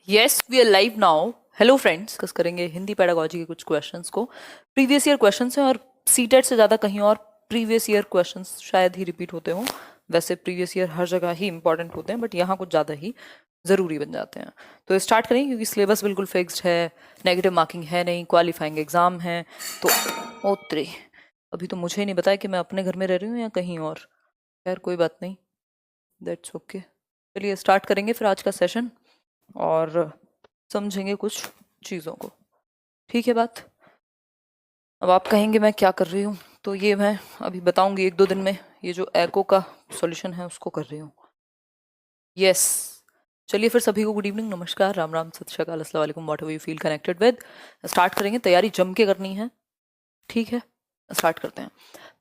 Yes we are live now. Hello friends, discuss करेंगे Hindi pedagogy के कुछ क्वेश्चंस को। प्रीवियस ईयर क्वेश्चंस हैं और सीटेट से ज़्यादा कहीं और प्रीवियस ईयर क्वेश्चंस शायद ही रिपीट होते हों। वैसे प्रीवियस ईयर हर जगह ही इंपॉर्टेंट होते हैं, बट यहाँ कुछ ज़्यादा ही ज़रूरी बन जाते हैं। तो स्टार्ट करेंगे क्योंकि सिलेबस बिल्कुल फिक्स्ड है, नेगेटिव मार्किंग है नहीं, क्वालिफाइंग एग्जाम है। तो ओत्रे अभी तो मुझे ही नहीं बताया कि मैं अपने घर में रह रही हूँ या कहीं और। खैर कोई बात नहीं, दैट्स ओके। चलिए स्टार्ट करेंगे फिर आज का सेशन और समझेंगे कुछ चीज़ों को। ठीक है बात। अब आप कहेंगे मैं क्या कर रही हूँ, तो ये मैं अभी बताऊंगी। 1-2 दिन में ये जो एको का सॉल्यूशन है उसको कर रही हूँ। यस, चलिए फिर सभी को गुड इवनिंग, नमस्कार, राम राम, सत श्री अकाल, अस्सलाम वालेकुम, what ever you feel connected with. Start करेंगे, तैयारी जम के करनी है। ठीक है, स्टार्ट करते हैं।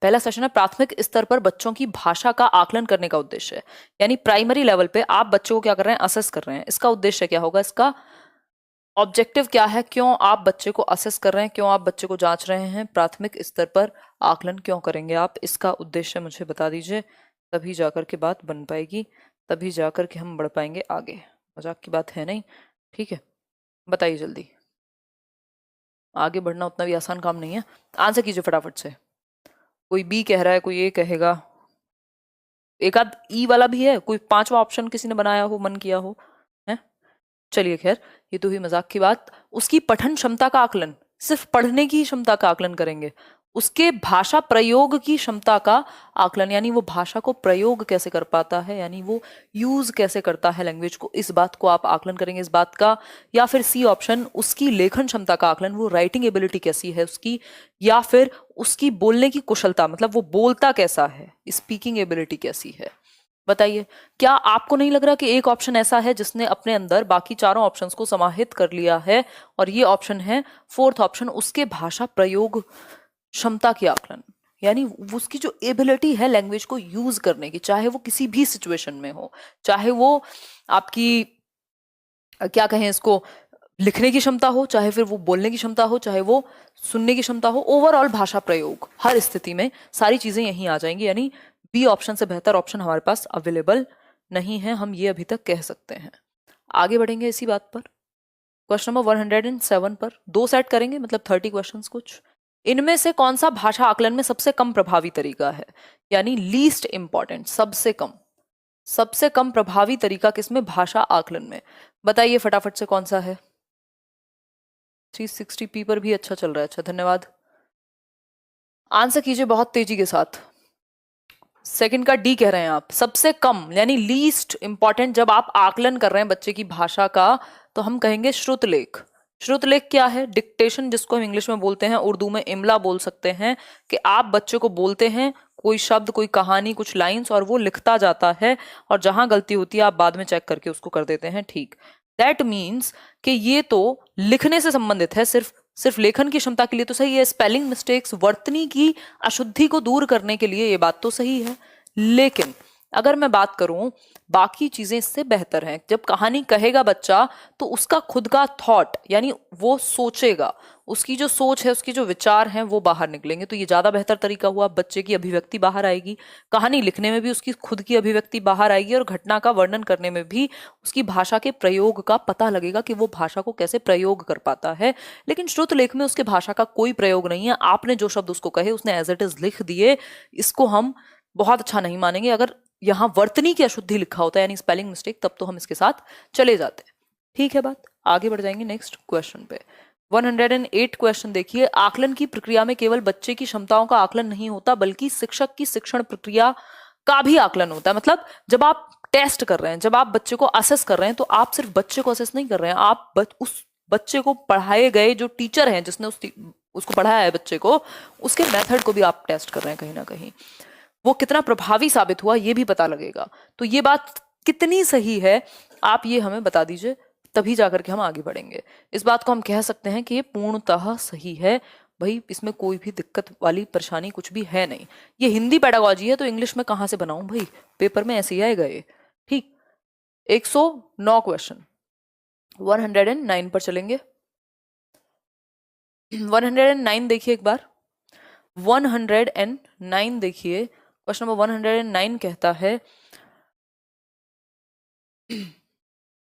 पहला सेशन है प्राथमिक स्तर पर बच्चों की भाषा का आकलन करने का उद्देश्य। यानी प्राइमरी लेवल पे आप बच्चों को क्या कर रहे हैं, असेस कर रहे हैं। इसका उद्देश्य क्या होगा, इसका ऑब्जेक्टिव क्या है, क्यों आप बच्चे को असेस कर रहे हैं, क्यों आप बच्चे को जांच रहे हैं, प्राथमिक स्तर पर आकलन क्यों करेंगे आप, इसका उद्देश्य मुझे बता दीजिए। तभी जाकर के बात बन पाएगी, तभी जाकर के हम बढ़ पाएंगे आगे। मजाक की बात है नहीं, ठीक है। बताइए जल्दी, आगे बढ़ना उतना भी आसान काम नहीं है। आंसर कीजिए फटाफट से। कोई बी कह रहा है, कोई ए कहेगा, एक आध ई वाला भी है, कोई पांचवा ऑप्शन किसी ने बनाया हो, मन किया हो है। चलिए खैर, ये तो हुई मजाक की बात। उसकी पठन क्षमता का आकलन, सिर्फ पढ़ने की क्षमता का आकलन करेंगे। उसके भाषा प्रयोग की क्षमता का आकलन, यानी वो भाषा को प्रयोग कैसे कर पाता है, यानी वो यूज कैसे करता है लैंग्वेज को, इस बात को आप आकलन करेंगे, इस बात का। या फिर सी ऑप्शन, उसकी लेखन क्षमता का आकलन, वो राइटिंग एबिलिटी कैसी है उसकी। या फिर उसकी बोलने की कुशलता, मतलब वो बोलता कैसा है, स्पीकिंग एबिलिटी कैसी है। बताइए, क्या आपको नहीं लग रहा कि एक ऑप्शन ऐसा है जिसने अपने अंदर बाकी चारों ऑप्शंस को समाहित कर लिया है, और ये ऑप्शन है फोर्थ ऑप्शन, उसके भाषा प्रयोग क्षमता की आकलन। यानी उसकी जो एबिलिटी है लैंग्वेज को यूज करने की, चाहे वो किसी भी सिचुएशन में हो, चाहे वो आपकी क्या कहें इसको, लिखने की क्षमता हो, चाहे फिर वो बोलने की क्षमता हो, चाहे वो सुनने की क्षमता हो, ओवरऑल भाषा प्रयोग, हर स्थिति में सारी चीजें यहीं आ जाएंगी। यानी बी ऑप्शन से बेहतर ऑप्शन हमारे पास अवेलेबल नहीं है, हम ये अभी तक कह सकते हैं। आगे बढ़ेंगे इसी बात पर। क्वेश्चन नंबर 107 पर दो सेट करेंगे, मतलब 30 क्वेश्चंस कुछ। इनमें से कौन सा भाषा आकलन में सबसे कम प्रभावी तरीका है, यानी लीस्ट इंपॉर्टेंट, सबसे कम प्रभावी तरीका किसमें, भाषा आकलन में। बताइए फटाफट से कौन सा है। 360p पर भी अच्छा चल रहा है, अच्छा धन्यवाद। आंसर कीजिए बहुत तेजी के साथ। सेकंड का डी कह रहे हैं आप, सबसे कम यानी लीस्ट इंपॉर्टेंट। जब आप आकलन कर रहे हैं बच्चे की भाषा का, तो हम कहेंगे श्रुतलेख। श्रुतलेख क्या है, डिक्टेशन जिसको हम इंग्लिश में बोलते हैं, उर्दू में इमला बोल सकते हैं। कि आप बच्चे को बोलते हैं कोई शब्द, कोई कहानी, कुछ लाइंस, और वो लिखता जाता है, और जहां गलती होती है आप बाद में चेक करके उसको कर देते हैं ठीक। दैट मीन्स कि ये तो लिखने से संबंधित है, सिर्फ सिर्फ लेखन की क्षमता के लिए तो सही है। स्पेलिंग मिस्टेक्स, वर्तनी की अशुद्धि को दूर करने के लिए ये बात तो सही है। लेकिन अगर मैं बात करूं, बाकी चीजें इससे बेहतर हैं। जब कहानी कहेगा बच्चा, तो उसका खुद का थॉट, यानी वो सोचेगा, उसकी जो सोच है, उसकी जो विचार हैं, वो बाहर निकलेंगे, तो ये ज्यादा बेहतर तरीका हुआ। बच्चे की अभिव्यक्ति बाहर आएगी, कहानी लिखने में भी उसकी खुद की अभिव्यक्ति बाहर आएगी, और घटना का वर्णन करने में भी उसकी भाषा के प्रयोग का पता लगेगा कि वो भाषा को कैसे प्रयोग कर पाता है। लेकिन श्रुत लेख में उसके भाषा का कोई प्रयोग नहीं है। आपने जो शब्द उसको कहे उसने एज इट इज लिख दिए, इसको हम बहुत अच्छा नहीं मानेंगे। अगर यहाँ वर्तनी की अशुद्धि लिखा होता है, यानी स्पेलिंग मिस्टेक, तब तो हम इसके साथ चले जाते हैं। ठीक है बात, आगे बढ़ जाएंगे नेक्स्ट क्वेश्चन पे। 108 क्वेश्चन देखिए। आकलन की प्रक्रिया में केवल बच्चे की क्षमताओं का आकलन नहीं होता, बल्कि शिक्षक की शिक्षण प्रक्रिया का भी आकलन होता है। मतलब जब आप टेस्ट कर रहे हैं, जब आप बच्चे को असेस कर रहे हैं, तो आप सिर्फ बच्चे को असेस नहीं कर रहे हैं, आप उस बच्चे को पढ़ाए गए जो टीचर हैं, जिसने उसको पढ़ाया है बच्चे को, उसके मेथड को भी आप टेस्ट कर रहे हैं कहीं ना कहीं। वो कितना प्रभावी साबित हुआ ये भी पता लगेगा। तो ये बात कितनी सही है, आप ये हमें बता दीजिए, तभी जाकर के हम आगे बढ़ेंगे। इस बात को हम कह सकते हैं कि ये पूर्णतः सही है भाई, इसमें कोई भी दिक्कत वाली परेशानी कुछ भी है नहीं। ये हिंदी पेडागोजी है, तो इंग्लिश में कहां से बनाऊं भाई, पेपर में ऐसे ही आएगा ये। ठीक, 109 क्वेश्चन, 109 पर चलेंगे। 109 देखिए एक बार, 109 देखिए। क्वेश्चन नंबर 109 कहता है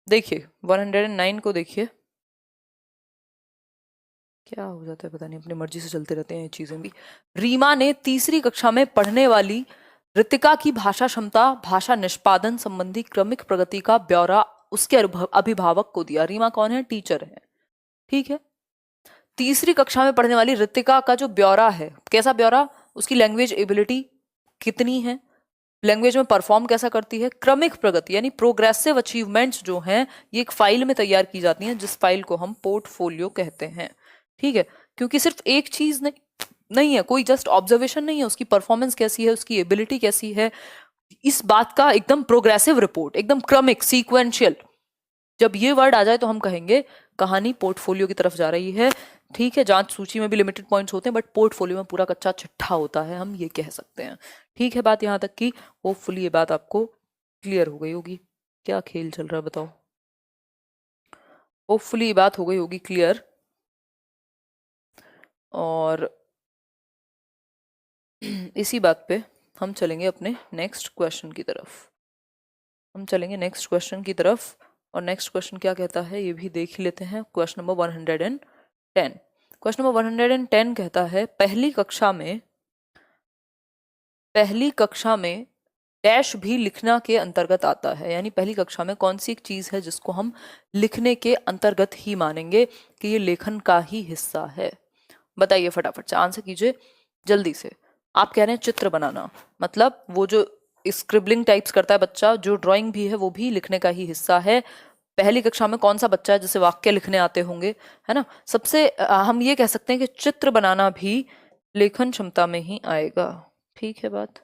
देखिए 109 को देखिए, क्या हो जाता है पता नहीं, अपनी मर्जी से चलते रहते हैं ये चीजें भी। रीमा ने तीसरी कक्षा में पढ़ने वाली रितिका की भाषा क्षमता, भाषा निष्पादन संबंधी क्रमिक प्रगति का ब्यौरा उसके अभिभावक को दिया। रीमा कौन है? टीचर है, ठीक है। तीसरी कक्षा में पढ़ने वाली रितिका का जो ब्यौरा है, कैसा ब्यौरा? उसकी लैंग्वेज एबिलिटी कितनी है, लैंग्वेज में परफॉर्म कैसा करती है, क्रमिक प्रगति यानी प्रोग्रेसिव अचीवमेंट्स जो हैं ये एक फाइल में तैयार की जाती हैं, जिस फाइल को हम पोर्टफोलियो कहते हैं, ठीक है। क्योंकि सिर्फ एक चीज नहीं है, कोई जस्ट ऑब्जर्वेशन नहीं है, उसकी परफॉर्मेंस कैसी है, उसकी एबिलिटी कैसी है, इस बात का एकदम प्रोग्रेसिव रिपोर्ट, एकदम क्रमिक सीक्वेंशियल। जब ये वर्ड आ जाए तो हम कहेंगे कहानी पोर्टफोलियो की तरफ जा रही है, ठीक है। जांच सूची में भी लिमिटेड पॉइंट्स होते हैं, बट पोर्टफोलियो में पूरा कच्चा चिट्ठा होता है, हम ये कह सकते हैं, ठीक है। बात यहाँ तक की होपफुली ये बात आपको क्लियर हो गई होगी। क्या खेल चल रहा है बताओ? होपफुली ये बात हो गई होगी क्लियर। और इसी बात पे हम चलेंगे अपने नेक्स्ट क्वेश्चन की तरफ। और नेक्स्ट क्वेश्चन क्या कहता है ये भी देख ही लेते हैं। Question number 110। क्वेश्चन नंबर 110 कहता है पहली कक्षा में डैश भी लिखना के अंतर्गत आता है। यानी पहली कक्षा में कौन सी एक चीज है जिसको हम लिखने के अंतर्गत ही मानेंगे कि ये लेखन का ही हिस्सा है? बताइए फटाफट से, आंसर कीजिए जल्दी से। आप कह रहे हैं चित्र बनाना, मतलब वो जो स्क्रिबलिंग टाइप्स करता है बच्चा, जो ड्राइंग भी है वो भी लिखने का ही हिस्सा है। पहली कक्षा में कौन सा बच्चा है जिसे वाक्य लिखने आते होंगे, है ना? सबसे हम ये कह सकते हैं कि चित्र बनाना भी लेखन क्षमता में ही आएगा, ठीक है बात,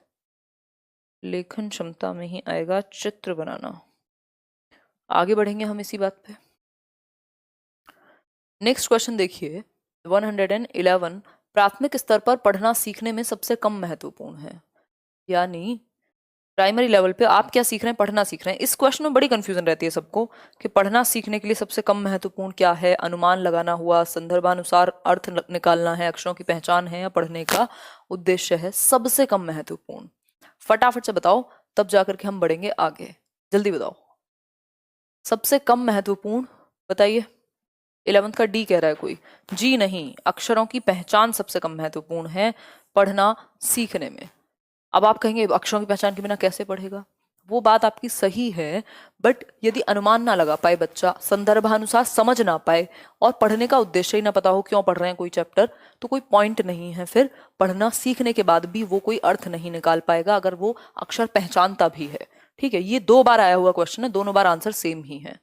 लेखन क्षमता में ही आएगा चित्र बनाना। आगे बढ़ेंगे हम इसी बात पे। नेक्स्ट क्वेश्चन देखिए 111। प्राथमिक स्तर पर पढ़ना सीखने में सबसे कम महत्वपूर्ण है। यानी प्राइमरी लेवल पे आप क्या सीख रहे हैं? पढ़ना सीख रहे हैं। इस क्वेश्चन में बड़ी कंफ्यूजन रहती है सबको कि पढ़ना सीखने के लिए सबसे कम महत्वपूर्ण क्या है, अनुमान लगाना हुआ, संदर्भानुसार अर्थ निकालना है, अक्षरों की पहचान है, या पढ़ने का उद्देश्य है। सबसे कम महत्वपूर्ण फटाफट से बताओ, तब जाकर के हम बढ़ेंगे आगे। जल्दी बताओ, सबसे कम महत्वपूर्ण बताइए। 11th का डी कह रहा है कोई? जी नहीं, अक्षरों की पहचान सबसे कम महत्वपूर्ण है पढ़ना सीखने में। अब आप कहेंगे अक्षरों की पहचान के बिना कैसे पढ़ेगा? वो बात आपकी सही है, बट यदि अनुमान ना लगा पाए बच्चा, संदर्भानुसार समझ ना पाए, और पढ़ने का उद्देश्य ही ना पता हो क्यों पढ़ रहे हैं कोई चैप्टर, तो कोई पॉइंट नहीं है। फिर पढ़ना सीखने के बाद भी वो कोई अर्थ नहीं निकाल पाएगा अगर वो अक्षर पहचानता भी है, ठीक है। ये 2 बार आया हुआ क्वेश्चन है, दोनों बार आंसर सेम ही है,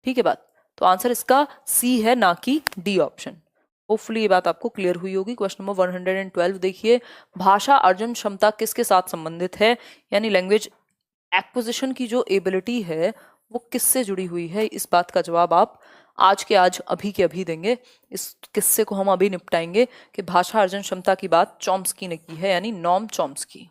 ठीक है बात। तो आंसर इसका सी है, ना कि डी ऑप्शन। होपफुली ये बात आपको क्लियर हुई होगी। क्वेश्चन नंबर 112 देखिए, भाषा अर्जन क्षमता किसके साथ संबंधित है? यानी लैंग्वेज एक्विजिशन की जो एबिलिटी है वो किससे जुड़ी हुई है? इस बात का जवाब आप आज के आज अभी के अभी देंगे। इस किस्से को हम अभी निपटाएंगे कि भाषा अर्जन क्षमता की बात चॉम्स्की ने की है, यानी नॉम चॉम्स्की।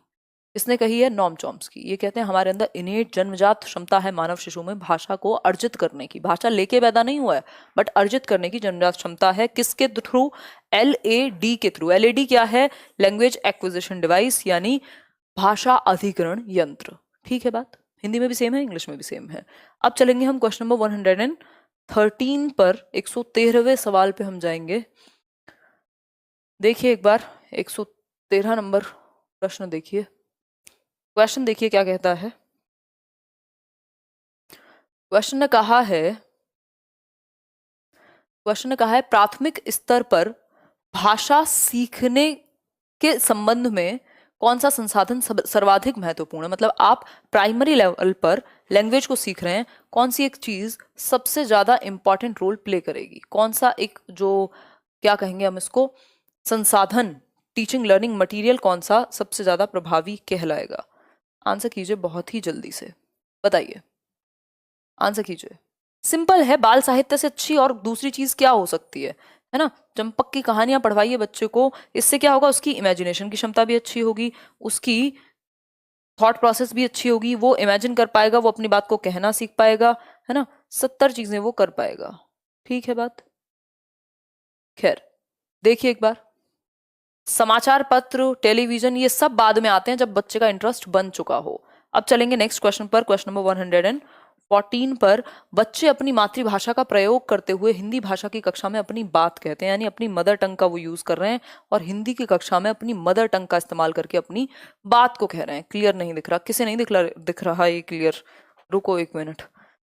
इसने कही है नॉम चॉम्स्की। ये कहते हैं हमारे अंदर इनेट जन्मजात क्षमता है मानव शिशु में भाषा को अर्जित करने की। भाषा लेके पैदा नहीं हुआ है, बट अर्जित करने की जन्मजात क्षमता है। किसके थ्रू? LAD के थ्रू। LAD क्या है? लैंग्वेज एक्विजिशन डिवाइस, यानी भाषा अधिग्रहण यंत्र, ठीक है बात। हिंदी में भी सेम है, इंग्लिश में भी सेम है। अब चलेंगे हम क्वेश्चन नंबर 113 पर। 113वें सवाल पे हम जाएंगे। देखिए एक बार 113 नंबर प्रश्न देखिए। क्वेश्चन देखिए क्या कहता है। क्वेश्चन ने कहा है प्राथमिक स्तर पर भाषा सीखने के संबंध में कौन सा संसाधन सर्वाधिक महत्वपूर्ण है? मतलब आप प्राइमरी लेवल पर लैंग्वेज को सीख रहे हैं, कौन सी एक चीज सबसे ज्यादा इंपॉर्टेंट रोल प्ले करेगी? कौन सा एक जो क्या कहेंगे हम इसको, संसाधन, टीचिंग लर्निंग मटेरियल कौन सा सबसे ज्यादा प्रभावी कहलाएगा? आंसर कीजिए बहुत ही जल्दी से, बताइए आंसर कीजिए। सिंपल है, बाल साहित्य से अच्छी और दूसरी चीज क्या हो सकती है ना? चंपक की कहानियां पढ़वाइए बच्चे को, इससे क्या होगा, उसकी इमेजिनेशन की क्षमता भी अच्छी होगी, उसकी थॉट प्रोसेस भी अच्छी होगी, वो इमेजिन कर पाएगा, वो अपनी बात को कहना सीख पाएगा, है ना? 70 चीजें वो कर पाएगा, ठीक है बात। खैर देखिए एक बार, समाचार पत्र, टेलीविजन, ये सब बाद में आते हैं जब बच्चे का इंटरेस्ट बन चुका हो। अब चलेंगे नेक्स्ट क्वेश्चन पर, क्वेश्चन नंबर 14 पर बच्चे अपनी मातृभाषा का प्रयोग करते हुए हिंदी भाषा की कक्षा में अपनी बात कहते हैं, यानी अपनी मदर टंग का वो यूज कर रहे हैं और हिंदी की कक्षा में अपनी मदर टंग का इस्तेमाल करके अपनी बात को कह रहे हैं। क्लियर नहीं दिख रहा? किसे नहीं दिख रहा ये क्लियर? रुको 1 मिनट,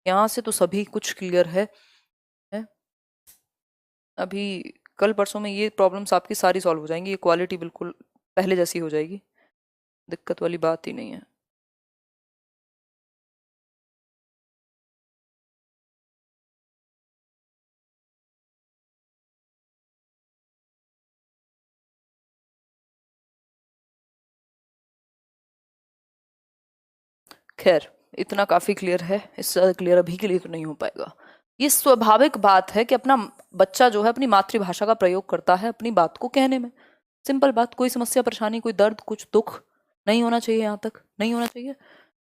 यहाँ से तो सभी कुछ क्लियर है? अभी कल परसों में ये प्रॉब्लम्स आपकी सारी सॉल्व हो जाएंगी, ये क्वालिटी बिल्कुल पहले जैसी हो जाएगी, दिक्कत वाली बात ही नहीं है। खैर इतना काफी क्लियर है, इससे ज्यादा क्लियर अभी के लिए तो नहीं हो पाएगा। ये स्वाभाविक बात है कि अपना बच्चा जो है अपनी मातृभाषा का प्रयोग करता है अपनी बात को कहने में। सिंपल बात, कोई समस्या परेशानी कोई दर्द कुछ दुख नहीं होना चाहिए, यहाँ तक नहीं होना चाहिए।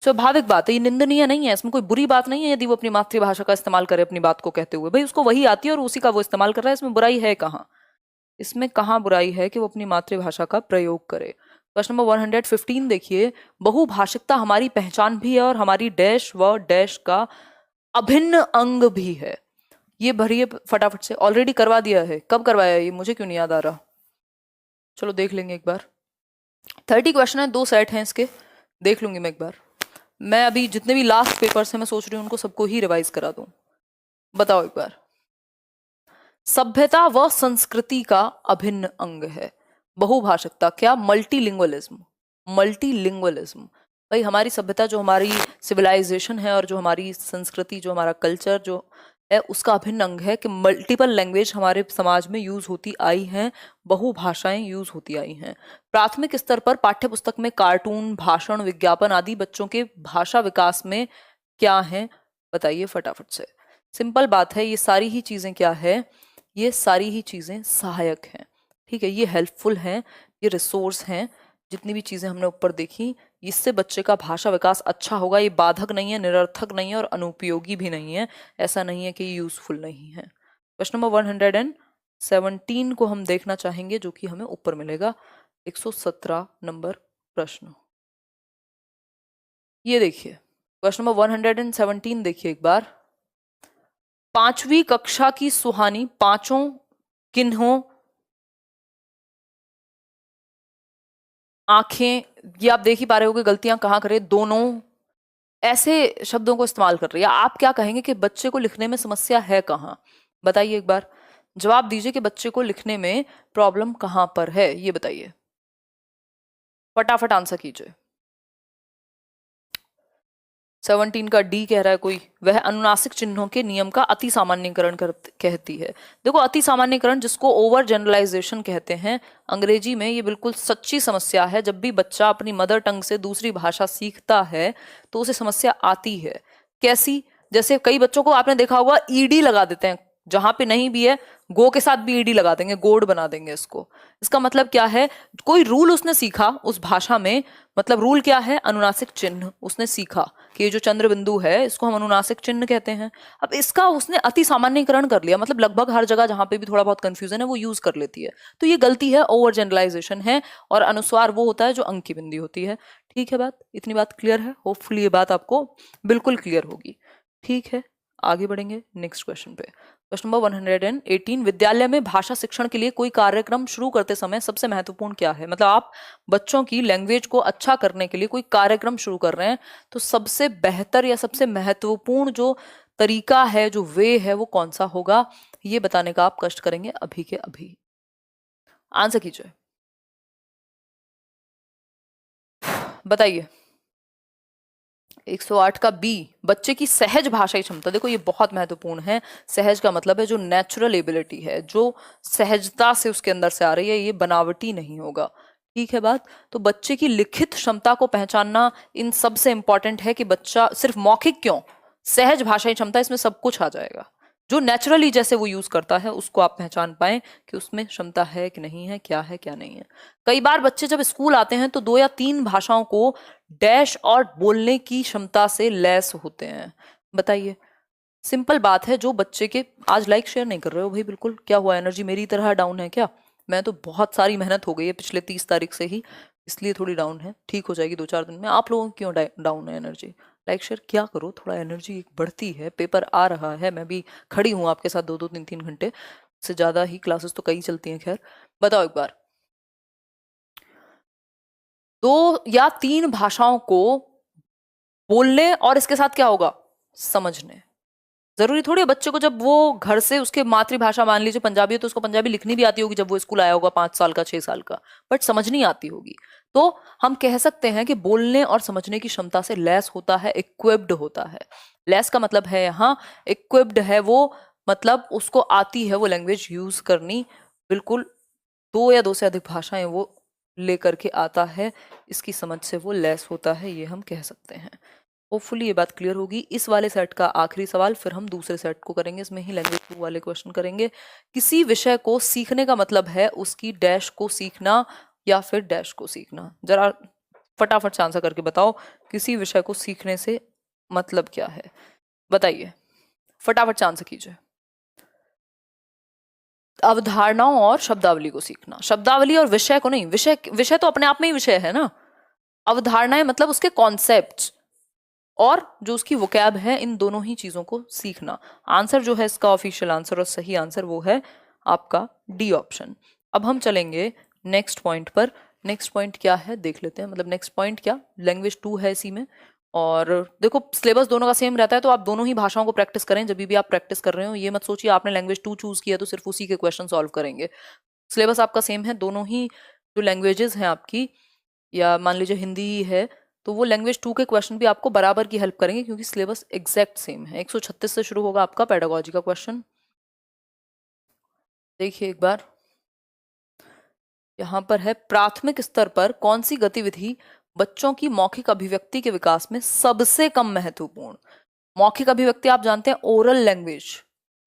स्वाभाविक बात है, ये निंदनीय नहीं है, इसमें कोई बुरी बात नहीं है यदि वो अपनी मातृभाषा का इस्तेमाल करे अपनी बात को कहते हुए। भाई उसको वही आती है और उसी का वो इस्तेमाल कर रहा है, इसमें बुराई है कहाँ? इसमें कहाँ बुराई है कि वो अपनी मातृभाषा का प्रयोग करे? क्वेश्चन नंबर 115 देखिए, बहुभाषिकता हमारी पहचान भी है और हमारी डैश व डैश का अभिन्न अंग भी है। ये भरिए फटाफट से, ऑलरेडी करवा दिया है। कब करवाया है ये मुझे क्यों नहीं याद आ रहा? चलो देख लेंगे एक बार। 30 क्वेश्चन है, 2 सेट हैं इसके, देख लूंगी मैं एक बार। मैं अभी जितने भी लास्ट पेपर्स हैं मैं सोच रही हूँ उनको सबको ही रिवाइज करा दूं। बताओ एक बार। सभ्यता व संस्कृति का अभिन्न अंग है बहुभाषिकता। क्या? मल्टीलिंगुअलिज्म। मल्टीलिंगुअलिज्म, भाई हमारी सभ्यता जो हमारी सिविलाइजेशन है और जो हमारी संस्कृति जो हमारा कल्चर जो है उसका अभिन्न अंग है कि मल्टीपल लैंग्वेज हमारे समाज में यूज होती आई हैं, बहुभाषाएं यूज होती आई हैं। प्राथमिक स्तर पर पाठ्य पुस्तक में कार्टून भाषण विज्ञापन आदि बच्चों के भाषा विकास में क्या है? बताइए फटाफट से। सिंपल बात है, ये सारी ही चीजें क्या है? ये सारी ही चीजें सहायक हैं, ठीक है, ये हेल्पफुल हैं, ये रिसोर्स हैं। जितनी भी चीजें हमने ऊपर देखी, इससे बच्चे का भाषा विकास अच्छा होगा। ये बाधक नहीं है, निरर्थक नहीं है और अनुपयोगी भी नहीं है। ऐसा नहीं है कि ये यूजफुल नहीं है। क्वेश्चन नंबर 117 को हम देखना चाहेंगे, जो कि हमें ऊपर मिलेगा 117 नंबर प्रश्न। ये देखिए क्वेश्चन नंबर 117 देखिए एक बार। 5वीं कक्षा की सुहानी पांचों किन्हों आंखें, ये आप देख ही पा रहे हो कि गलतियां कहाँ करे, दोनों ऐसे शब्दों को इस्तेमाल कर रही है। आप क्या कहेंगे कि बच्चे को लिखने में समस्या है कहाँ? बताइए एक बार, जवाब दीजिए कि बच्चे को लिखने में प्रॉब्लम कहाँ पर है, ये बताइए, फटाफट आंसर कीजिए। 17 का डी कह रहा है कोई, वह अनुनासिक चिन्हों के नियम का अति सामान्यीकरण कहती है। देखो अति सामान्यीकरण जिसको ओवर जनरलाइजेशन कहते हैं अंग्रेजी में, ये बिल्कुल सच्ची समस्या है। जब भी बच्चा अपनी मदर टंग से दूसरी भाषा सीखता है तो उसे समस्या आती है। कैसी? जैसे कई बच्चों को आपने देखा होगा ईडी लगा देते हैं, जहां पे नहीं भी है गो के साथ भी ईडी लगा देंगे, गोड बना देंगे इसको। इसका मतलब क्या है? कोई रूल उसने सीखा उस भाषा में, मतलब रूल क्या है? अनुनासिक चिन्ह उसने सीखा कि ये जो चंद्र बिंदु है इसको हम अनुनासिक चिन्ह कहते हैं। अब इसका उसने अति सामान्यीकरण कर लिया, मतलब लगभग हर जगह जहां पे भी थोड़ा बहुत कंफ्यूजन है वो यूज कर लेती है। तो ये गलती है, ओवर जनरलाइजेशन है, और अनुस्वार वो होता है जो अंक की बिंदी होती है। ठीक है, बात इतनी बात क्लियर है? होपफुली ये बात आपको बिल्कुल क्लियर होगी। ठीक है, आगे बढ़ेंगे नेक्स्ट क्वेश्चन पे। क्वेश्चन नंबर 118, विद्यालय में भाषा शिक्षण के लिए कोई कार्यक्रम शुरू करते समय सबसे महत्वपूर्ण क्या है? मतलब आप बच्चों की लैंग्वेज को अच्छा करने के लिए कोई कार्यक्रम शुरू कर रहे हैं तो सबसे बेहतर या सबसे महत्वपूर्ण जो तरीका है, जो वे है, वो कौन सा होगा? ये बताने का आप कष्ट करेंगे अभी के अभी। आंसर कीजिए, बताइए। 108 का बी, बच्चे की सहज भाषाई क्षमता। देखो ये बहुत महत्वपूर्ण है। सहज का मतलब है जो नेचुरल एबिलिटी है, जो सहजता से उसके अंदर से आ रही है, ये बनावटी नहीं होगा। ठीक है बात। तो बच्चे की लिखित क्षमता को पहचानना इन सबसे इंपॉर्टेंट है कि बच्चा सिर्फ मौखिक क्यों, सहज भाषाई क्षमता, इसमें सब कुछ आ जाएगा। जो नेचुरली जैसे वो यूज करता है उसको आप पहचान पाए कि उसमें क्षमता है कि नहीं है, क्या है क्या नहीं है। कई बार बच्चे जब स्कूल आते हैं तो 2 या 3 भाषाओं को डैश और बोलने की क्षमता से लैस होते हैं। बताइए, सिंपल बात है। जो बच्चे के, आज लाइक शेयर नहीं कर रहे हो भाई, बिल्कुल क्या हुआ, एनर्जी मेरी तरह डाउन है क्या? मैं तो बहुत सारी मेहनत हो गई है पिछले 30 तारीख से ही, इसलिए थोड़ी डाउन है। ठीक हो जाएगी 2-4 दिन में। आप लोगों की क्यों डाउन है एनर्जी? लाइक शेयर क्या करो, थोड़ा एनर्जी बढ़ती है, पेपर आ रहा है, मैं भी खड़ी हूँ आपके साथ 2-2 3-3 घंटे से ज्यादा ही, क्लासेस तो कई चलती हैं। खैर बताओ एक बार, 2 या 3 भाषाओं को बोलने और इसके साथ क्या होगा, समझने। जरूरी थोड़ी है बच्चे को जब वो घर से उसके मातृभाषा मान लीजिए पंजाबी है तो उसको पंजाबी लिखनी भी आती होगी जब वो स्कूल आया होगा 5 साल का 6 साल का, बट समझनी आती होगी। तो हम कह सकते हैं कि बोलने और समझने की क्षमता से लैस होता है, इक्विप्ड होता है। लैस का मतलब है यहाँ, इक्विप्ड है वो, मतलब उसको आती है वो लैंग्वेज यूज करनी, बिल्कुल 2 या 2 से अधिक भाषाएं वो लेकर के आता है, इसकी समझ से वो लैस होता है, ये हम कह सकते हैं। होपफुली ये बात क्लियर होगी। इस वाले सेट का आखिरी सवाल, फिर हम दूसरे सेट को करेंगे, इसमें ही लैंग्वेज 2 वाले क्वेश्चन करेंगे। किसी विषय को सीखने का मतलब है उसकी डैश को सीखना या फिर डैश को सीखना। जरा फटाफट से आंसर करके बताओ, किसी विषय को सीखने से मतलब क्या है, बताइए, फटाफट से आंसर कीजिए। अवधारणाओं और शब्दावली को सीखना, शब्दावली और विषय को नहीं, विषय विषय तो अपने आप में ही विषय है ना। अवधारणाएं मतलब उसके कॉन्सेप्ट और जो उसकी वोकैब है, इन दोनों ही चीजों को सीखना। आंसर जो है इसका ऑफिशियल आंसर और सही आंसर वो है आपका डी ऑप्शन। अब हम चलेंगे नेक्स्ट पॉइंट पर। नेक्स्ट पॉइंट क्या है देख लेते हैं, मतलब नेक्स्ट पॉइंट क्या, लैंग्वेज 2 है इसी में। और देखो सिलेबस दोनों का सेम रहता है, तो आप दोनों ही भाषाओं को प्रैक्टिस करें जब भी आप प्रैक्टिस कर रहे हो। ये मत सोचिए आपने लैंग्वेज 2 चूज किया तो सिर्फ उसी के क्वेश्चन सॉल्व करेंगे। सिलेबस आपका सेम है, दोनों ही जो लैंग्वेजेस हैं आपकी, या मान लीजिए हिंदी ही है, तो वो लैंग्वेज 2 के क्वेश्चन भी आपको बराबर की हेल्प करेंगे क्योंकि सिलेबस एग्जैक्ट सेम है। 136 से शुरू होगा आपका पेडागोजी का क्वेश्चन। देखिए एक बार, यहाँ पर है, प्राथमिक स्तर पर कौन सी गतिविधि बच्चों की मौखिक अभिव्यक्ति के विकास में सबसे कम महत्वपूर्ण। मौखिक अभिव्यक्ति आप जानते हैं ओरल लैंग्वेज,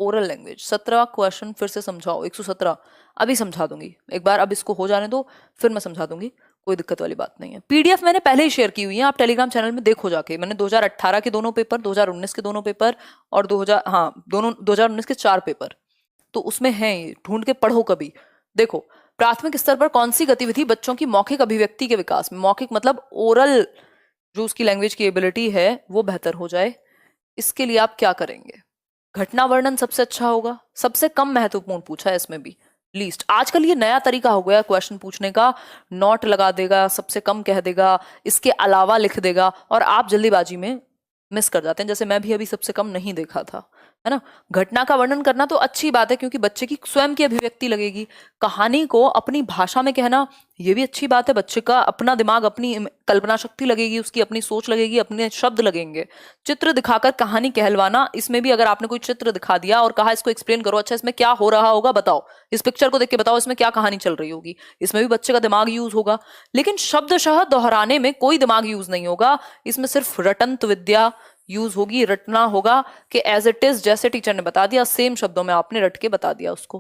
ओरल लैंग्वेज। 17वां क्वेश्चन फिर से समझाओ, 117 अभी समझा दूंगी एक बार, अब इसको हो जाने दो फिर मैं समझा दूंगी, कोई दिक्कत वाली बात नहीं है। पीडीएफ मैंने पहले ही शेयर की हुई है, आप टेलीग्राम चैनल में देखो जाके। मैंने 2018 के दोनों पेपर, 2019 के दोनों पेपर और 2000, हाँ दोनों 2019 के 4 पेपर, तो उसमें है, ढूंढ के पढ़ो कभी। देखो, प्राथमिक स्तर पर कौन सी गतिविधि बच्चों की मौखिक अभिव्यक्ति के विकास में, मौखिक मतलब ओरल, जो उसकी लैंग्वेज की एबिलिटी है वो बेहतर हो जाए, इसके लिए आप क्या करेंगे। घटना वर्णन सबसे अच्छा होगा, सबसे कम महत्वपूर्ण पूछा है इसमें भी, लीस्ट। आजकल ये नया तरीका हो गया क्वेश्चन पूछने का, नोट लगा देगा, सबसे कम कह देगा, इसके अलावा लिख देगा, और आप जल्दीबाजी में मिस कर जाते हैं, जैसे मैं भी अभी सबसे कम नहीं देखा था, है ना। घटना का वर्णन करना तो अच्छी बात है क्योंकि बच्चे की स्वयं की अभिव्यक्ति लगेगी। कहानी को अपनी भाषा में कहना ये भी अच्छी बात है, बच्चे का अपना दिमाग, अपनी कल्पना शक्ति लगेगी, उसकी अपनी सोच लगेगी, अपने शब्द लगेंगे। चित्र दिखाकर कहानी कहलवाना, इसमें भी अगर आपने कोई चित्र दिखा दिया और कहा इसको एक्सप्लेन करो, अच्छा इसमें क्या हो रहा होगा बताओ, इस पिक्चर को देख के बताओ इसमें क्या कहानी चल रही होगी, इसमें भी बच्चे का दिमाग यूज होगा। लेकिन शब्दशः दोहराने में कोई दिमाग यूज नहीं होगा, इसमें सिर्फ रटंत विद्या यूज होगी, रटना होगा कि एज इट इज, जैसे टीचर ने बता दिया सेम शब्दों में आपने रट के बता दिया उसको।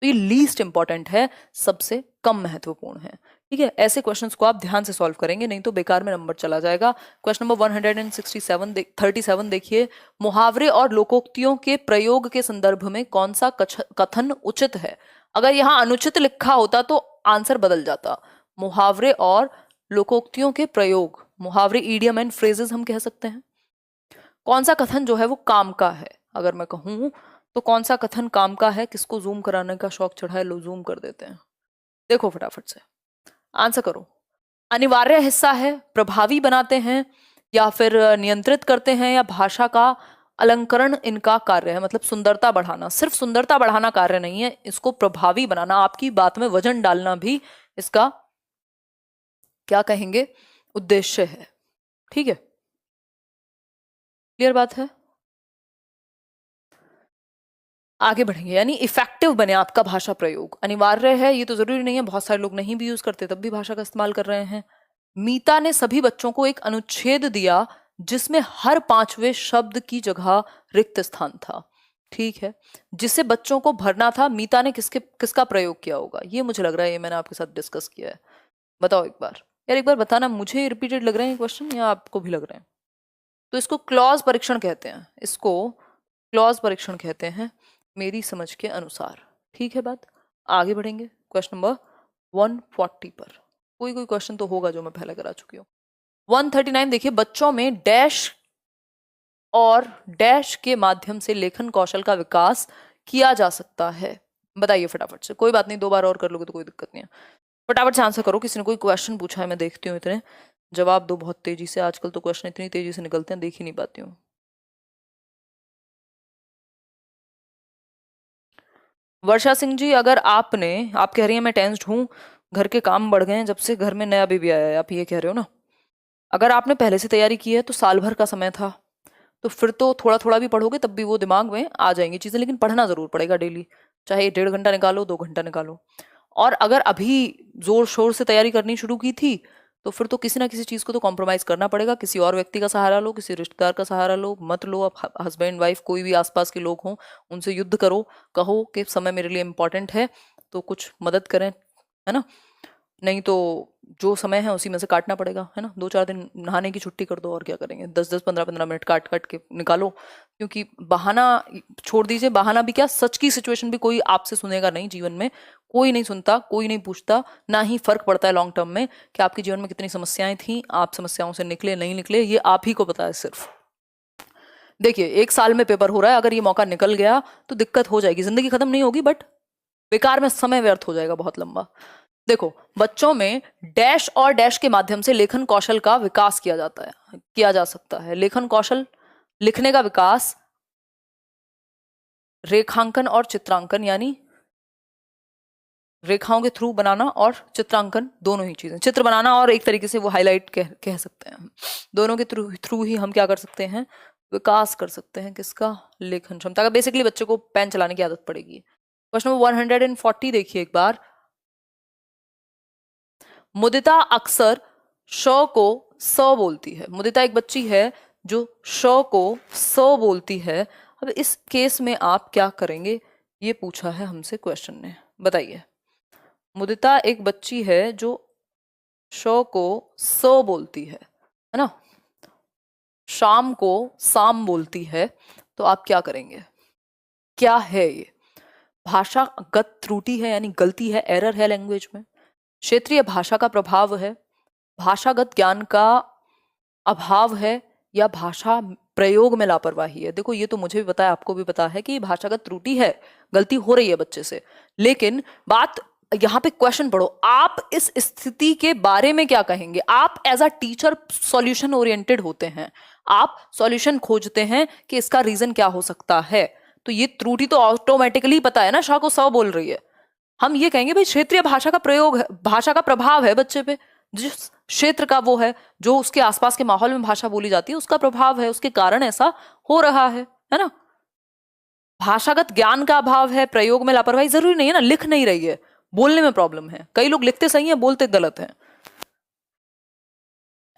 तो ये लीस्ट इंपॉर्टेंट है, सबसे कम महत्वपूर्ण है, ठीक है। ऐसे क्वेश्चंस को आप ध्यान से सॉल्व करेंगे, नहीं तो बेकार में नंबर चला जाएगा। क्वेश्चन नंबर 137 देखिए, मुहावरे और लोकोक्तियों के प्रयोग के संदर्भ में कौन सा कथन उचित है। अगर यहाँ अनुचित लिखा होता तो आंसर बदल जाता। मुहावरे और लोकोक्तियों के प्रयोग, मुहावरे ईडियम एंड फ्रेजेस हम कह सकते हैं। कौन सा कथन जो है वो काम का है, अगर मैं कहूं तो कौन सा कथन काम का है। किसको जूम कराने का शौक चढ़ा है, लो जूम कर देते हैं, देखो फटाफट से आंसर करो। अनिवार्य हिस्सा है, प्रभावी बनाते हैं, या फिर नियंत्रित करते हैं, या भाषा का अलंकरण इनका कार्य है, मतलब सुंदरता बढ़ाना। सिर्फ सुंदरता बढ़ाना कार्य नहीं है, इसको प्रभावी बनाना, आपकी बात में वजन डालना भी इसका क्या कहेंगे उद्देश्य है, ठीक है। क्लियर बात है, आगे बढ़ेंगे। यानी इफेक्टिव बने आपका भाषा प्रयोग, अनिवार्य है ये तो जरूरी नहीं है, बहुत सारे लोग नहीं भी यूज करते तब भी भाषा का इस्तेमाल कर रहे हैं। मीता ने सभी बच्चों को एक अनुच्छेद दिया जिसमें हर 5वें शब्द की जगह रिक्त स्थान था, ठीक है। जिसे बच्चों को भरना था, मीता ने किसका प्रयोग किया होगा, ये मुझे लग रहा है ये मैंने आपके साथ डिस्कस किया है। बताओ एक बार यार, एक बार बताना, मुझे रिपीटेड लग रहे हैं क्वेश्चन या आपको भी लग रहे हैं। तो इसको क्लॉज परीक्षण कहते हैं, इसको क्लॉज परीक्षण कहते हैं मेरी समझ के अनुसार, ठीक है। बात आगे बढ़ेंगे क्वेश्चन नंबर 140 पर। कोई क्वेश्चन तो होगा जो मैं पहले करा चुकी हूँ। 139 देखिए, बच्चों में डैश और डैश के माध्यम से लेखन कौशल का विकास किया जा सकता है? बताइए फटाफट से, कोई बात नहीं, 2 बार और कर लोगे तो कोई दिक्कत नहीं है। फटाफट से आंसर करो। किसी ने कोई क्वेश्चन पूछा है? मैं देखती हूँ, इतने जवाब दो बहुत तेजी से। आजकल तो क्वेश्चन इतनी तेजी से निकलते हैं, देख ही नहीं पाती हूँ। वर्षा सिंह जी, अगर आपने, आप कह रही हैं मैं टेंस्ड हूँ, घर के काम बढ़ गए हैं जब से घर में नया बेबी आया है, आप ये कह रहे हो ना? अगर आपने पहले से तैयारी की है तो साल भर का समय था, तो फिर तो थोड़ा थोड़ा भी पढ़ोगे तब भी वो दिमाग में आ जाएंगी चीजें, लेकिन पढ़ना जरूर पड़ेगा डेली, चाहे 1.5 घंटा निकालो, 2 घंटा निकालो। और अगर अभी जोर शोर से तैयारी करनी शुरू की थी तो फिर तो किसी ना किसी चीज को तो कॉम्प्रोमाइज करना पड़ेगा। किसी और व्यक्ति का सहारा लो, किसी रिश्तेदार का सहारा लो, मत लो। आप हस्बैंड वाइफ कोई भी आसपास के लोग हों, उनसे युद्ध करो, कहो कि समय मेरे लिए इंपॉर्टेंट है तो कुछ मदद करें, है ना? नहीं तो जो समय है उसी में से काटना पड़ेगा, है ना? 2-4 दिन नहाने की छुट्टी कर दो, और क्या करेंगे? 10-10 15-15 मिनट काट काट के निकालो। क्योंकि बहाना छोड़ दीजिए, बहाना भी क्या, सच की सिचुएशन भी कोई आपसे सुनेगा नहीं जीवन में। कोई नहीं सुनता, कोई नहीं पूछता, ना ही फर्क पड़ता है लॉन्ग टर्म में कि आपके जीवन में कितनी समस्याएं थी, आप समस्याओं से निकले नहीं निकले, ये आप ही को पता है सिर्फ। देखिए, 1 साल में पेपर हो रहा है, अगर ये मौका निकल गया तो दिक्कत हो जाएगी, जिंदगी खत्म नहीं होगी बट बेकार में समय व्यर्थ हो जाएगा बहुत लंबा। देखो, बच्चों में डैश और डैश के माध्यम से लेखन कौशल का विकास किया जाता है, किया जा सकता है। लेखन कौशल, लिखने का विकास, रेखांकन और चित्रांकन, यानी रेखाओं के थ्रू बनाना और चित्रांकन, दोनों ही चीजें, चित्र बनाना और एक तरीके से वो हाईलाइट कह सकते हैं, दोनों के थ्रू ही हम क्या कर सकते हैं, विकास कर सकते हैं। किसका? लेखन क्षमता का। बेसिकली बच्चे को पेन चलाने की आदत पड़ेगी। क्वेश्चन नंबर 140 देखिए एक बार। मुदिता अक्सर श को स बोलती है। मुदिता एक बच्ची है जो श को स बोलती है। अब इस केस में आप क्या करेंगे, ये पूछा है हमसे क्वेश्चन ने, बताइए। मुदिता एक बच्ची है जो श को स बोलती है ना? शाम को साम बोलती है, तो आप क्या करेंगे? क्या है ये? भाषागत त्रुटि है, यानी गलती है, एरर है लैंग्वेज में, क्षेत्रीय भाषा का प्रभाव है, भाषागत ज्ञान का अभाव है, या भाषा प्रयोग में लापरवाही है? देखो, ये तो मुझे भी पता है, आपको भी पता है कि भाषागत त्रुटि है, गलती हो रही है बच्चे से, लेकिन बात यहाँ पे क्वेश्चन पढ़ो, आप इस स्थिति के बारे में क्या कहेंगे? आप as a teacher solution oriented होते हैं, आप सॉल्यूशन खोजते हैं कि इसका रीजन क्या हो सकता है। तो ये त्रुटि तो ऑटोमेटिकली पता है ना, शाह को सौ बोल रही है। हम ये कहेंगे भाई क्षेत्रीय भाषा का प्रयोग है, भाषा का प्रभाव है बच्चे पे, जिस क्षेत्र का वो है, जो उसके आसपास के माहौल में भाषा बोली जाती है, उसका प्रभाव है, उसके कारण ऐसा हो रहा है ना? भाषागत ज्ञान का अभाव है, प्रयोग में लापरवाही, जरूरी नहीं है ना, लिख नहीं रही है, बोलने में प्रॉब्लम है। कई लोग लिखते सही है, बोलते गलत है।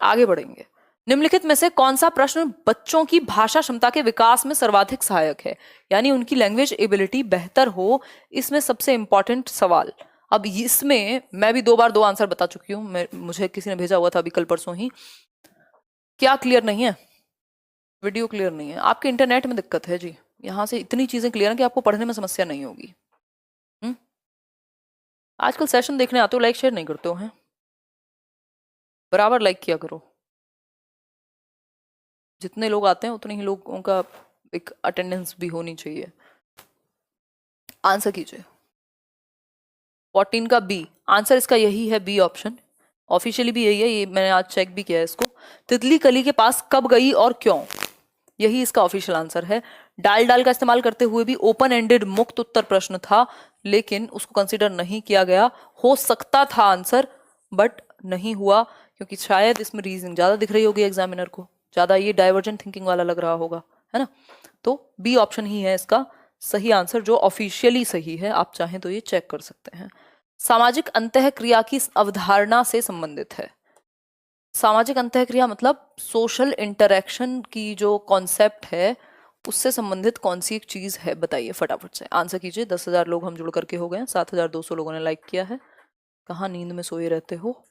आगे बढ़ेंगे। निम्नलिखित में से कौन सा प्रश्न बच्चों की भाषा क्षमता के विकास में सर्वाधिक सहायक है, यानी उनकी लैंग्वेज एबिलिटी बेहतर हो, इसमें सबसे इंपॉर्टेंट सवाल। अब इसमें मैं भी 2 बार 2 आंसर बता चुकी हूँ, मुझे किसी ने भेजा हुआ था अभी कल परसों ही। क्या क्लियर नहीं है? वीडियो क्लियर नहीं है? आपके इंटरनेट में दिक्कत है जी, यहाँ से इतनी चीजें क्लियर है कि आपको पढ़ने में समस्या नहीं होगी। आजकल सेशन देखने आते हो, लाइक शेयर नहीं करते हो हैं? बराबर लाइक किया करो, जितने लोग आते हैं उतने ही लोगों का एक अटेंडेंस भी होनी चाहिए। आंसर कीजिए। 14 का बी आंसर, इसका यही है, बी ऑप्शन, ऑफिशियली भी यही है, ये मैंने आज चेक भी किया है इसको। तितली कली के पास कब गई और क्यों, यही इसका ऑफिशियल आंसर है। डाल डाल का इस्तेमाल करते हुए भी ओपन एंडेड मुक्त उत्तर प्रश्न था, लेकिन उसको कंसीडर नहीं किया गया। हो सकता था आंसर, बट नहीं हुआ, क्योंकि शायद इसमें रीजनिंग ज्यादा दिख रही होगी एग्जामिनर को, ज्यादा ये डाइवर्जेंट थिंकिंग वाला लग रहा होगा, है ना? तो बी ऑप्शन ही है इसका सही आंसर, जो ऑफिशियली सही है, आप चाहें तो ये चेक कर सकते हैं। सामाजिक अंतःक्रिया की अवधारणा से संबंधित है। सामाजिक अंतःक्रिया मतलब सोशल इंटरेक्शन की जो कॉन्सेप्ट है, उससे संबंधित कौन सी एक चीज है, बताइए फटाफट से, आंसर कीजिए। 10,000 लोग हम जुड़ करके हो गए, 7,200 लोगों ने लाइक किया है। कहाँ नींद में सोए रहते हो,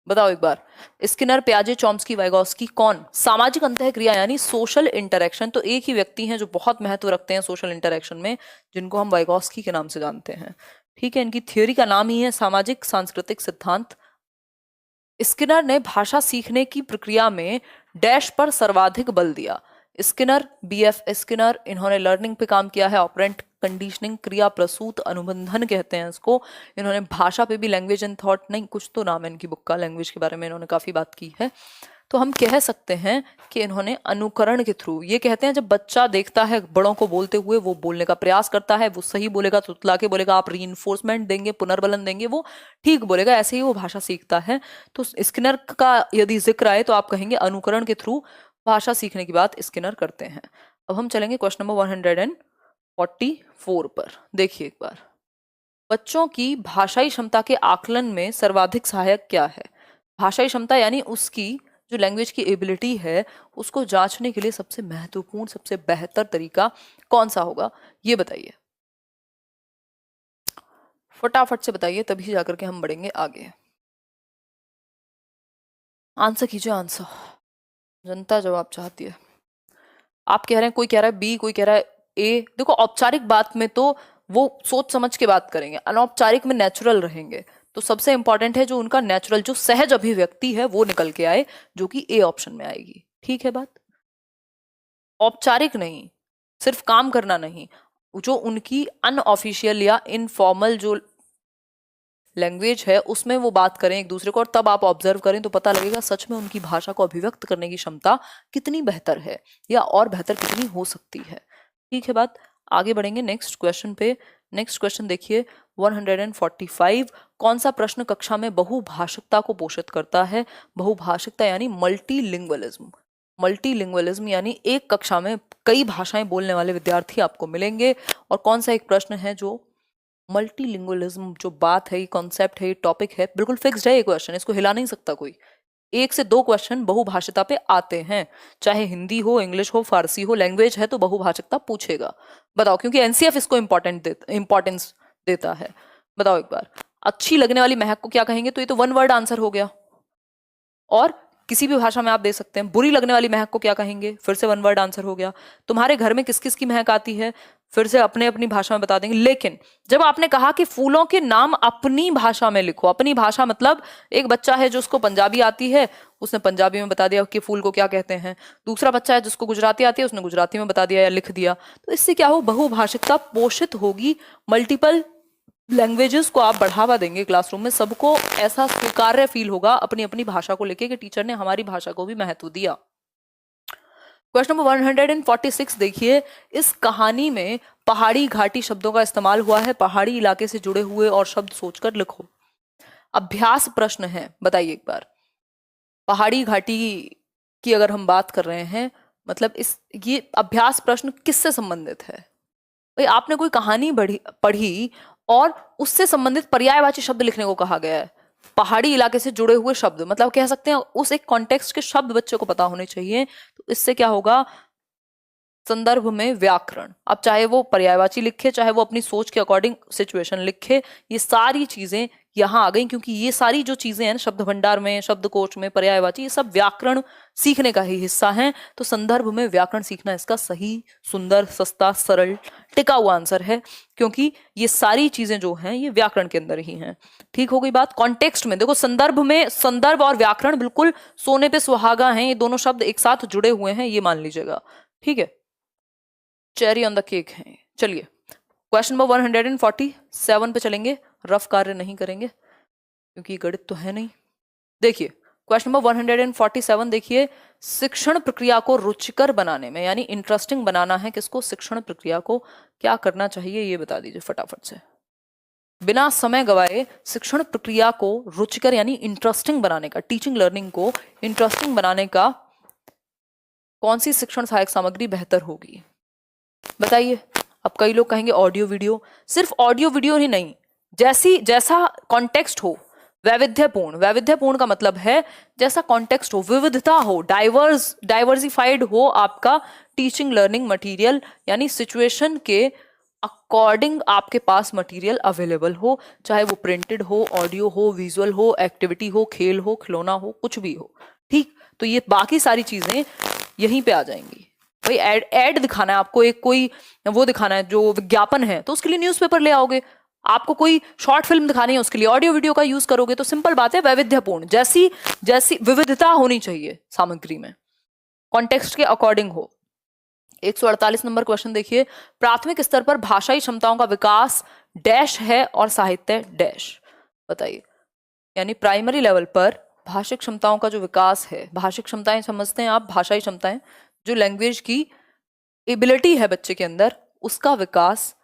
बताओ एक बार। स्किनर, प्याजे, चॉम्स्की, वाइगोस्की, कौन? सामाजिक अंतःक्रिया यानी सोशल इंटरेक्शन, तो एक ही व्यक्ति हैं जो बहुत महत्व रखते हैं सोशल इंटरेक्शन में, जिनको हम वाइगोस्की के नाम से जानते हैं। ठीक है, इनकी थ्योरी का नाम ही है सामाजिक सांस्कृतिक सिद्धांत। स्किनर ने भाषा सीखने की प्रक्रिया में डैश पर सर्वाधिक बल दिया, स्किनर, BF स्किनर, इन्होंने लर्निंग पे काम किया है, ऑपरेंट कंडीशनिंग, क्रिया प्रसूत अनुबंधन कहते हैं इसको। इन्होंने भाषा पे भी, लैंग्वेज एंड थॉट, नहीं कुछ तो नाम है इनकी बुक का, लैंग्वेज के बारे में इन्होंने काफी बात की है। तो हम कह सकते हैं कि इन्होंने अनुकरण के थ्रू, ये कहते हैं जब बच्चा देखता है बड़ों को बोलते हुए, वो बोलने का प्रयास करता है, वो सही बोलेगा तो तुतला के बोलेगा, आप रीइंफोर्समेंट देंगे, पुनर्बलन देंगे, वो ठीक बोलेगा, ऐसे ही वो भाषा सीखता है। तो स्किनर का यदि जिक्र आए तो आप कहेंगे अनुकरण के थ्रू भाषा सीखने की बात स्किनर करते हैं। अब हम चलेंगे क्वेश्चन नंबर 144 पर। देखिए एक बार, बच्चों की भाषाई क्षमता के आकलन में सर्वाधिक सहायक क्या है? भाषाई क्षमता यानी उसकी जो लैंग्वेज की एबिलिटी है उसको जांचने के लिए सबसे महत्वपूर्ण, सबसे बेहतर तरीका कौन सा होगा, ये बताइए, फटाफट से बताइए, तभी जाकर के हम बढ़ेंगे आगे। आंसर कीजिए, आंसर, जनता जवाब चाहती है। आप कह रहे हैं, कोई कह रहा है बी, कोई कह रहा है ए। देखो, औपचारिक बात में तो वो सोच समझ के बात करेंगे, अनौपचारिक में नेचुरल रहेंगे। तो सबसे इंपॉर्टेंट है जो उनका नेचुरल, जो सहज अभिव्यक्ति है वो निकल के आए, जो कि ए ऑप्शन में आएगी। ठीक है बात? औपचारिक नहीं, सिर्फ काम करना नहीं, जो उनकी अनऑफिशियल या इनफॉर्मल जो लैंग्वेज है उसमें वो बात करें एक दूसरे को, और तब आप ऑब्जर्व करें तो पता लगेगा सच में उनकी भाषा को अभिव्यक्त करने की क्षमता कितनी बेहतर है, या और बेहतर कितनी हो सकती है। ठीक है बात? आगे बढ़ेंगे नेक्स्ट क्वेश्चन पे। नेक्स्ट क्वेश्चन देखिए 145। कौन सा प्रश्न कक्षा में बहुभाषिकता को पोषित करता है? बहुभाषिकता यानी मल्टीलिंग्वलिज्म। मल्टीलिंग्वलिज्म यानी एक कक्षा में कई भाषाएं बोलने वाले विद्यार्थी आपको मिलेंगे। और कौन सा एक प्रश्न है जो मल्टीलिंगुअलिज्म, जो बात है, ये कॉन्सेप्ट है, ये टॉपिक है, बिल्कुल फिक्स्ड है ये क्वेश्चन, इसको हिला नहीं सकता कोई। 1 से 2 क्वेश्चन बहुभाषिता पे आते हैं, चाहे हिंदी हो, इंग्लिश हो, फारसी हो, लैंग्वेज है तो बहुभाषिकता पूछेगा। बताओ, क्योंकि एनसीएफ इसको इंपॉर्टेंस देता है। बताओ एक बार, अच्छी लगने वाली महक को क्या कहेंगे? तो ये तो 1 वर्ड आंसर हो गया। और किसी भी भाषा में आप दे सकते हैं। बुरी लगने वाली महक को क्या कहेंगे? फिर से 1 वर्ड आंसर हो गया। तुम्हारे घर में किस किस की महक आती है? फिर से अपने अपनी भाषा में बता देंगे। लेकिन जब आपने कहा कि फूलों के नाम अपनी भाषा में लिखो, अपनी भाषा मतलब एक बच्चा है जो उसको पंजाबी आती है, उसने पंजाबी में बता दिया कि फूल को क्या कहते हैं। दूसरा बच्चा है जिसको गुजराती आती है, उसने गुजराती में बता दिया या लिख दिया। तो इससे क्या हो, बहुभाषिकता पोषित होगी, मल्टीपल लैंग्वेजेस को आप बढ़ावा देंगे क्लासरूम में, सबको ऐसा स्वीकार्य फील होगा अपनी अपनी भाषा को लेके कि टीचर ने हमारी भाषा को भी महत्व दिया। क्वेश्चन नंबर 146 देखिए, इस कहानी में पहाड़ी घाटी शब्दों का इस्तेमाल हुआ है, पहाड़ी इलाके से जुड़े हुए और शब्द सोचकर लिखो। अभ्यास प्रश्न है, बताइए एक बार। पहाड़ी घाटी की अगर हम बात कर रहे हैं, मतलब ये अभ्यास प्रश्न किससे संबंधित है? भाई आपने कोई कहानी पढ़ी और उससे संबंधित पर्यायवाची शब्द लिखने को कहा गया है। पहाड़ी इलाके से जुड़े हुए शब्द, मतलब कह सकते हैं उस एक कॉन्टेक्स्ट के शब्द बच्चे को पता होने चाहिए। तो इससे क्या होगा, संदर्भ में व्याकरण। अब चाहे वो पर्यायवाची लिखे, चाहे वो अपनी सोच के अकॉर्डिंग सिचुएशन लिखे, ये सारी चीजें यहाँ आ गई, क्योंकि ये सारी जो चीजें हैं शब्द भंडार में, शब्दकोश में, पर्यायवाची, ये सब व्याकरण सीखने का ही हिस्सा हैं। तो संदर्भ में व्याकरण सीखना इसका सही, सुंदर, सस्ता, सरल, टिका हुआ आंसर है, क्योंकि ये सारी चीजें जो हैं ये व्याकरण के अंदर ही हैं। ठीक हो गई बात? कॉन्टेक्स्ट में देखो, संदर्भ में, संदर्भ और व्याकरण बिल्कुल सोने पे सुहागा हैं, ये दोनों शब्द एक साथ जुड़े हुए हैं, ये मान लीजिएगा। ठीक है, चेरी ऑन द केक है। चलिए क्वेश्चन नंबर 147 पे चलेंगे, रफ कार्य नहीं करेंगे क्योंकि गणित तो है नहीं। देखिए क्वेश्चन नंबर 147 देखिए, शिक्षण प्रक्रिया को रुचिकर बनाने में यानी इंटरेस्टिंग बनाना है किसको? शिक्षण प्रक्रिया को। क्या करना चाहिए ये बता दीजिए फटाफट से, बिना समय गवाए। शिक्षण प्रक्रिया को रुचिकर यानी इंटरेस्टिंग बनाने का, टीचिंग लर्निंग को इंटरेस्टिंग बनाने का कौन सी शिक्षण सहायक सामग्री बेहतर होगी? बताइए। अब कई लोग कहेंगे ऑडियो वीडियो। सिर्फ ऑडियो वीडियो ही नहीं, जैसा कॉन्टेक्स्ट हो, वैविध्यपूर्ण। वैविध्यपूर्ण का मतलब है जैसा कॉन्टेक्स्ट हो, विविधता हो, डाइवर्सिफाइड हो आपका टीचिंग लर्निंग मटेरियल, यानी सिचुएशन के अकॉर्डिंग आपके पास मटेरियल अवेलेबल हो, चाहे वो प्रिंटेड हो, ऑडियो हो, विजुअल हो, एक्टिविटी हो, खेल हो, खिलौना हो, कुछ भी हो। ठीक, तो ये बाकी सारी चीजें यहीं पे आ जाएंगी। भाई एड दिखाना है आपको, एक कोई वो दिखाना है जो विज्ञापन है, तो उसके लिए न्यूज़पेपर ले आओगे। आपको कोई शॉर्ट फिल्म दिखानी है, उसके लिए ऑडियो वीडियो का यूज करोगे। तो सिंपल बात है, वैविध्यपूर्ण, जैसी विविधता होनी चाहिए सामग्री में, कॉन्टेक्स्ट के अकॉर्डिंग हो। 148 नंबर क्वेश्चन देखिए, प्राथमिक स्तर पर भाषाई क्षमताओं का विकास डैश है और साहित्य डैश। बताइए, यानी प्राइमरी लेवल पर भाषिक क्षमताओं का जो विकास है, भाषिक क्षमताएं समझते हैं आप, भाषाई क्षमताएं जो लैंग्वेज की एबिलिटी है बच्चे के अंदर, उसका विकास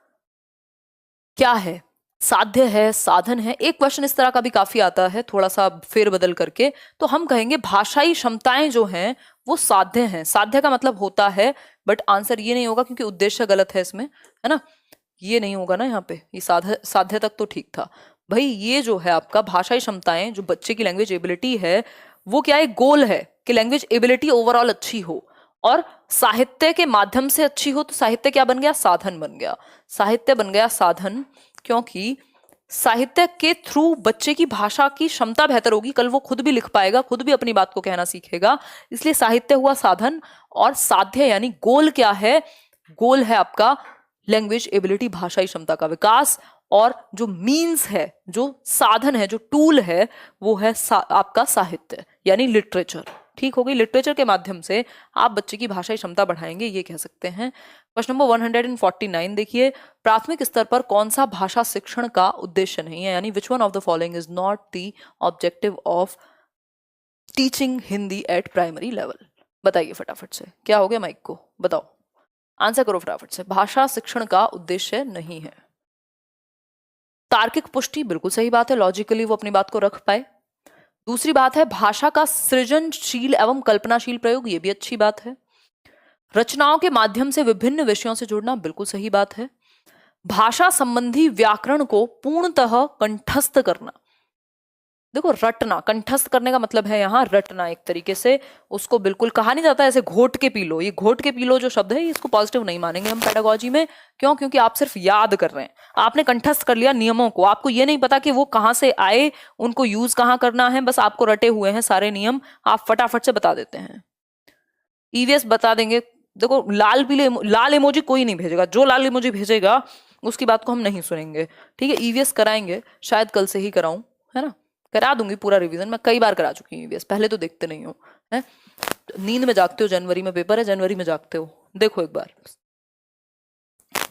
क्या है, साध्य है, साधन है। एक क्वेश्चन इस तरह का भी काफी आता है, थोड़ा सा फेरबदल करके, तो हम कहेंगे भाषाई क्षमताएं जो हैं वो साध्य हैं। साध्य का मतलब होता है, बट आंसर ये नहीं होगा क्योंकि उद्देश्य गलत है इसमें, है ना, ये नहीं होगा ना यहाँ पे, ये साध्य तक तो ठीक था भाई। ये जो है आपका भाषाई क्षमताएं, जो बच्चे की लैंग्वेज एबिलिटी है, वो क्या है, गोल है कि लैंग्वेज एबिलिटी ओवरऑल अच्छी हो, और साहित्य के माध्यम से अच्छी हो। तो साहित्य क्या बन गया, साधन बन गया, साहित्य बन गया साधन, क्योंकि साहित्य के थ्रू बच्चे की भाषा की क्षमता बेहतर होगी, कल वो खुद भी लिख पाएगा, खुद भी अपनी बात को कहना सीखेगा, इसलिए साहित्य हुआ साधन। और साध्य यानी गोल क्या है, गोल है आपका लैंग्वेज एबिलिटी, भाषाई क्षमता का विकास, और जो मीन्स है, जो साधन है, जो टूल है, वो है आपका साहित्य यानी लिटरेचर। ठीक हो गई, लिटरेचर के माध्यम से आप बच्चे की भाषाई क्षमता बढ़ाएंगे, ये कह सकते हैं। क्वेश्चन नंबर 149 देखिए, प्राथमिक स्तर पर कौन सा भाषा शिक्षण का उद्देश्य नहीं है, यानी which one of the following is not the objective of teaching Hindi eight primary level. बताइए फटाफट से, क्या हो गया, माइक को बताओ, आंसर करो फटाफट से। भाषा शिक्षण का उद्देश्य नहीं है। तार्किक पुष्टि, बिल्कुल सही बात है, लॉजिकली वो अपनी बात को रख पाए। दूसरी बात है भाषा का सृजनशील एवं कल्पनाशील प्रयोग, ये भी अच्छी बात है। रचनाओं के माध्यम से विभिन्न विषयों से जुड़ना, बिल्कुल सही बात है। भाषा संबंधी व्याकरण को पूर्णतः कंठस्थ करना, देखो रटना, कंठस्थ करने का मतलब है यहाँ रटना, एक तरीके से उसको बिल्कुल कहा नहीं जाता ऐसे घोट के पी लो, ये घोट के पी लो जो शब्द है, इसको पॉजिटिव नहीं मानेंगे हम पेडागोजी में। क्यों, क्योंकि आप सिर्फ याद कर रहे हैं, आपने कंठस्थ कर लिया नियमों को, आपको ये नहीं पता कि वो कहाँ से आए, उनको यूज कहाँ करना है, बस आपको रटे हुए हैं सारे नियम, आप फटाफट से बता देते हैं। ईवीएस बता देंगे, देखो लाल इमोजी कोई नहीं भेजेगा, जो लाल इमोजी भेजेगा उसकी बात को हम नहीं सुनेंगे, ठीक है। ईवीएस कराएंगे, शायद कल से ही कराऊं, है ना, करा दूंगी पूरा रिवीजन, मैं कई बार करा चुकी हूँ ईवीएस, पहले तो देखते नहीं हो, है नींद में जागते हो, जनवरी में पेपर है, जनवरी में जागते हो, देखो एक बार।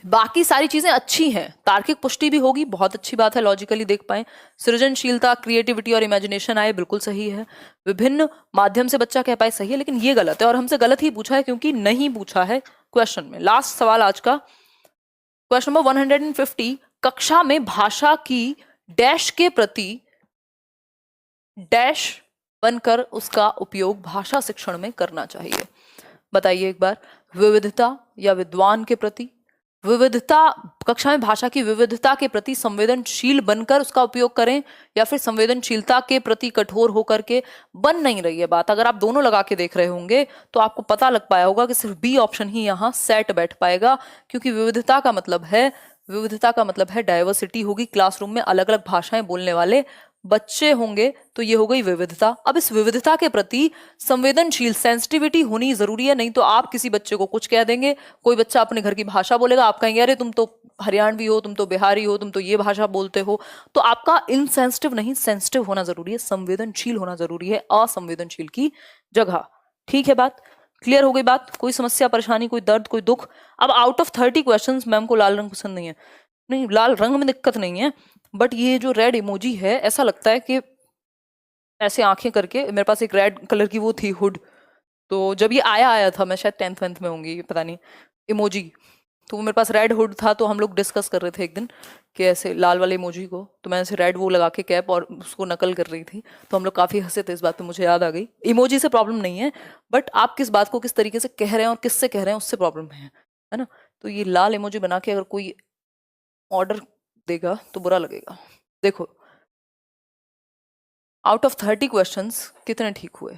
बाकी सारी चीजें अच्छी हैं, तार्किक पुष्टि भी होगी, बहुत अच्छी बात है, लॉजिकली देख पाए। सृजनशीलता, क्रिएटिविटी और इमेजिनेशन आए, बिल्कुल सही है। विभिन्न माध्यम से बच्चा कह पाए, सही है, लेकिन ये गलत है, और हमसे गलत ही पूछा है क्योंकि नहीं पूछा है क्वेश्चन में। लास्ट सवाल आज का, क्वेश्चन नंबर 150, कक्षा में भाषा की डैश के प्रति डैश बनकर उसका उपयोग भाषा शिक्षण में करना चाहिए। बताइए एक बार, विविधता या विद्वान के प्रति, विविधता, कक्षा में भाषा की विविधता के प्रति संवेदनशील बनकर उसका उपयोग करें, या फिर संवेदनशीलता के प्रति कठोर होकर के। बन नहीं रही है बात, अगर आप दोनों लगा के देख रहे होंगे तो आपको पता लग पाया होगा कि सिर्फ बी ऑप्शन ही यहाँ सेट बैठ पाएगा, क्योंकि विविधता का मतलब है डाइवर्सिटी होगी, क्लासरूम में अलग अलग भाषाएं बोलने वाले बच्चे होंगे, तो ये हो गई विविधता। अब इस विविधता के प्रति संवेदनशील, सेंसिटिविटी होनी जरूरी है, नहीं तो आप किसी बच्चे को कुछ कह देंगे, कोई बच्चा अपने घर की भाषा बोलेगा, आप कहेंगे अरे तुम तो हरियाणवी हो, तुम तो बिहारी हो, तुम तो ये भाषा बोलते हो। तो आपका इनसेंसिटिव नहीं, सेंसिटिव होना जरूरी है, संवेदनशील होना जरूरी है, असंवेदनशील की जगह। ठीक है, बात क्लियर हो गई बात, कोई समस्या, परेशानी, कोई दर्द, कोई दुख। अब आउट ऑफ 30 क्वेश्चन, मैम को लाल रंग पसंद नहीं है, नहीं लाल रंग में दिक्कत नहीं है, बट ये जो रेड इमोजी है, ऐसा लगता है कि ऐसे आंखें करके, मेरे पास एक रेड कलर की वो थी हुड, तो जब ये आया था, मैं शायद 10th में होंगी, पता नहीं, इमोजी, तो मेरे पास रेड हुड था, तो हम लोग डिस्कस कर रहे थे एक दिन कि ऐसे लाल वाले इमोजी को, तो मैं ऐसे रेड वो लगा के कैप और उसको नकल कर रही थी, तो हम लोग काफ़ी हंसे थे, इस बात पे मुझे याद आ गई। इमोजी से प्रॉब्लम नहीं है, बट आप किस बात को किस तरीके से कह रहे हैं और किससे कह रहे हैं, उससे प्रॉब्लम है ना। तो ये लाल इमोजी बना के अगर कोई ऑर्डर देगा तो बुरा लगेगा। देखो, आउट ऑफ 30 क्वेश्चंस कितने ठीक हुए,